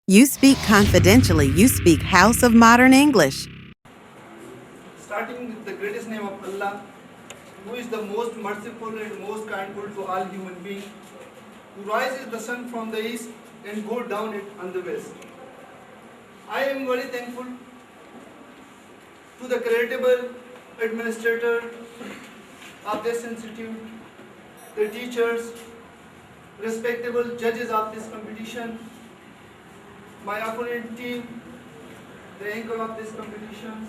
You speak confidentially. You speak House of Modern English. Starting with the greatest name of Allah, who is the most merciful and most kindful to all human beings, who rises the sun from the east and go down it on the west. I am very thankful to the creditable administrator of this institute, the teachers, respectable judges of this competition, my opponent team, the anchor of this competition,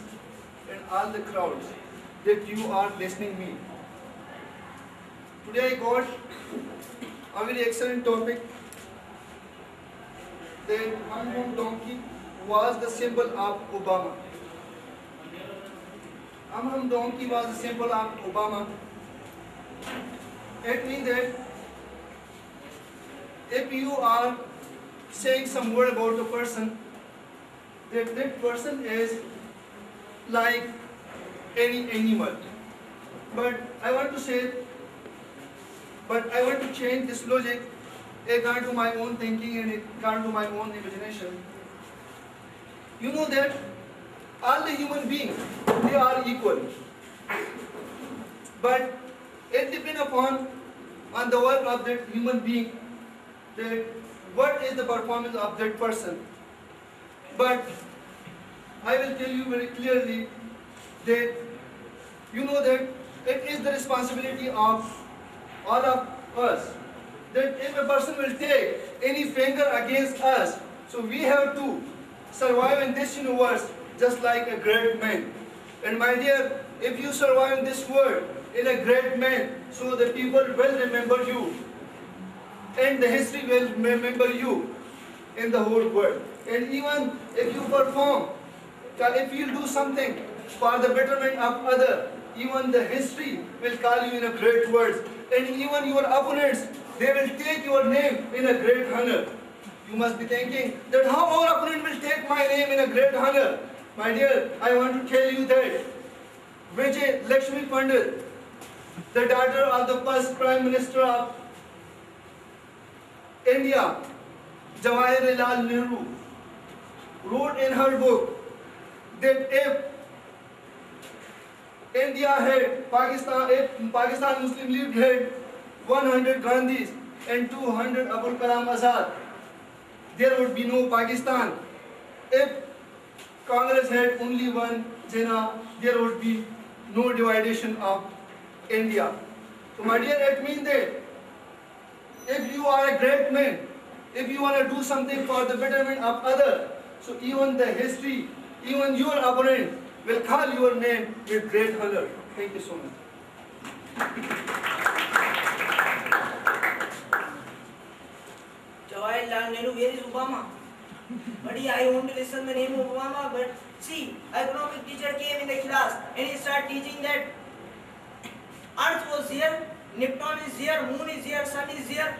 and all the crowds that you are listening me. Today I got a very excellent topic that Amram donkey was the symbol of Obama. Amram donkey was the symbol of Obama. It means that if you are saying some word about a person, that person is like any animal. But I want to change this logic according to my own thinking and according to my own imagination. You know that all the human beings, they are equal. But it depends upon on the work of that human being, that what is the performance of that person. But I will tell you very clearly that you know that it is the responsibility of all of us that if a person will take any finger against us, so we have to survive in this universe just like a great man. And my dear, if you survive in this world in a great man, so the people will remember you and the history will remember you in the whole world. And even if you perform, if you do something for the betterment of other, even the history will call you in a great words. And even your opponents, they will take your name in a great honor. You must be thinking that how our opponent will take my name in a great honor. My dear, I want to tell you that Vijay Lakshmi Pandit, the daughter of the first Prime Minister of India, Jawaharlal Nehru, wrote in her book that if Pakistan Muslim League had 100 Gandhis and 200 Abul Kalam Azad, there would be no Pakistan. If Congress had only one Jinnah, there would be no division of India. So my dear, it means that if you are a great man, if you want to do something for the betterment of others, so even the history, even your opponent will call your name with great honor. Thank you so much. Jawaharlal Nehru, where is Obama? Buddy, I want to listen the name of Obama, but see, economic teacher came in the class and he started teaching that Earth was here, Neptune is here, Moon is here, Sun is here.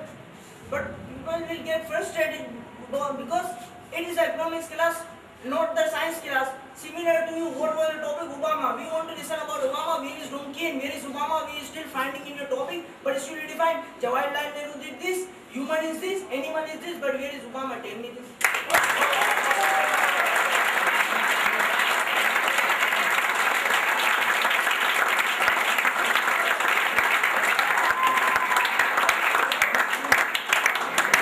But people will get frustrated because it is economics class, not the science class. Similar to you, what was the topic? Obama. We want to listen about Obama. Where is donkey and where is Obama? We are still finding in your topic, but still defined. Jawaharlal Nehru did this, human is this, animal is this, but where is Obama? Tell me this.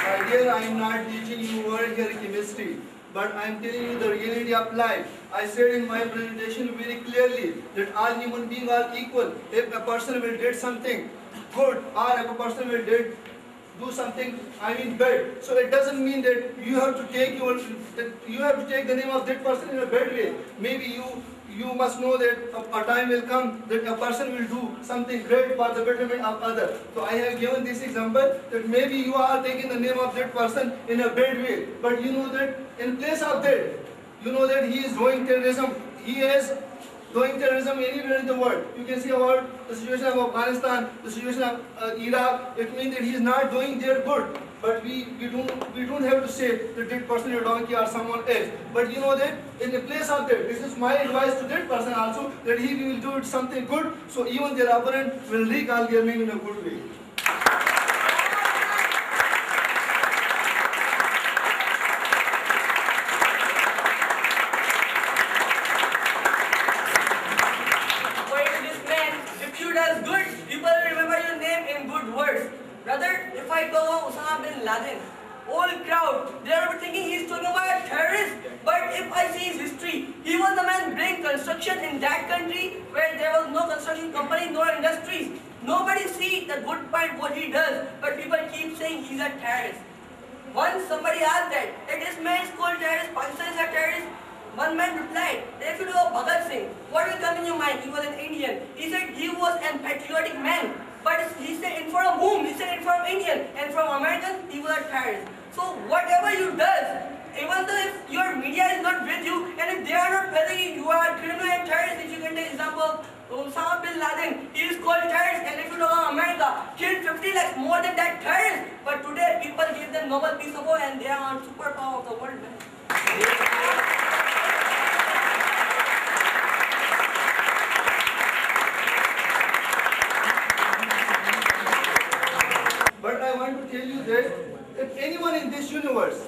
My dear, I am not teaching you word here chemistry, but I am telling you the reality of life. I said in my presentation very clearly that all human beings are equal. If a person will did something good or if a person will do something, bad. So it doesn't mean that you have to take the name of that person in a bad way. Maybe you must know that a time will come that a person will do something great for the betterment of others. So I have given this example that maybe you are taking the name of that person in a bad way, but you know that in place of that, you know that he is doing terrorism. He is doing terrorism anywhere in the world. You can see about the situation of Afghanistan, the situation of Iraq. It means that he is not doing their good. But we don't have to say that that person is a donkey or someone else. But you know that in the place of that, this is my advice to that person also, that he will do something good, so even their opponent will recall their name in a good way. construction companies nor industries. Nobody sees the good part what he does, but people keep saying he's a terrorist. Once somebody asked that this man is called terrorist, Pakistan is a terrorist. One man replied, if you know Bhagat Singh, what will come in your mind? He was an Indian. He said he was a patriotic man. But he said in front of whom? He said in front of Indian. And from American, he was a terrorist. So whatever you does, even though if your media is not with you, and if they are not telling you, you are a criminal and terrorist. If you can take example of Osama bin Laden, he is called terrorist. And if you know America, killed 50 lakhs, more than that terrorist. But today people give them Nobel Peace Award and they are on superpower of the world, man. But I want to tell you that if anyone in this universe,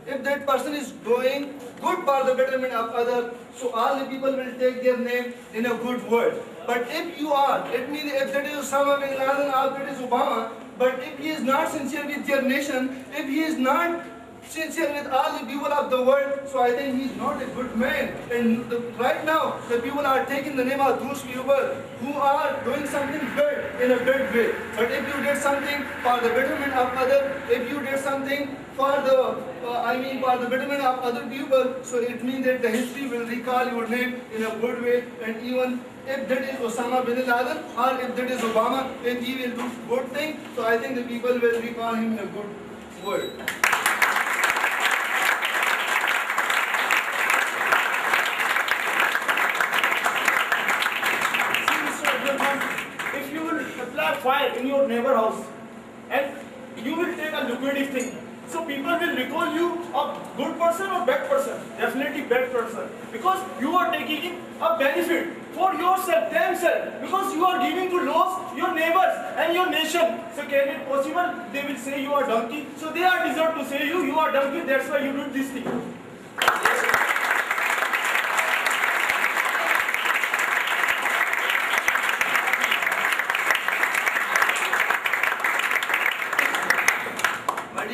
if that person is doing good for the betterment of others, so all the people will take their name in a good word. But if you are, it means if that is Osama bin Laden or that is Obama, but if he is not sincere with their nation, if he is not sincere with all the people of the world, so I think he is not a good man. And right now, the people are taking the name of those people who are doing something good in a good way. But if you did something for the betterment of others, if you did something for the, for the betterment of other people, so it means that the history will recall your name in a good way. And even if that is Osama bin Laden or if that is Obama, if he will do good thing, so I think the people will recall him in a good word. If you will apply fire in your neighbor house and you will take a lucrative thing, so people will recall you a good person or bad person. Definitely bad person, because you are taking a benefit for yourself, themselves, because you are giving to loss your neighbors and your nation. So can it possible they will say you are donkey? So they are deserved to say you are donkey. That's why you do this thing.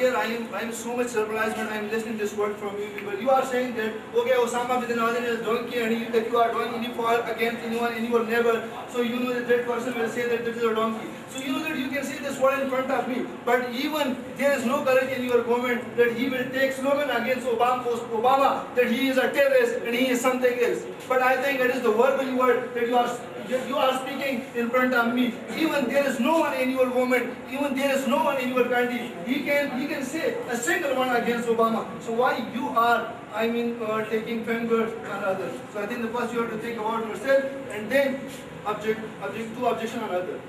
I am so much surprised when I am listening this word from you people. You are saying that, okay, Osama bin Laden is donkey and that you are doing any fire against anyone, any your neighbor, so you know that person will say that this is a donkey. So you know that you can say this word in front of me, but even there is no courage in your government that he will take slogan against Obama that he is a terrorist and he is something else. But I think it is the verbal word that you are speaking in front of me. Even there is no one in your government, even there is no one in your country, he can say a single one against Obama. So why you are, taking finger on others? So I think the first you have to think about yourself and then object to objection on others.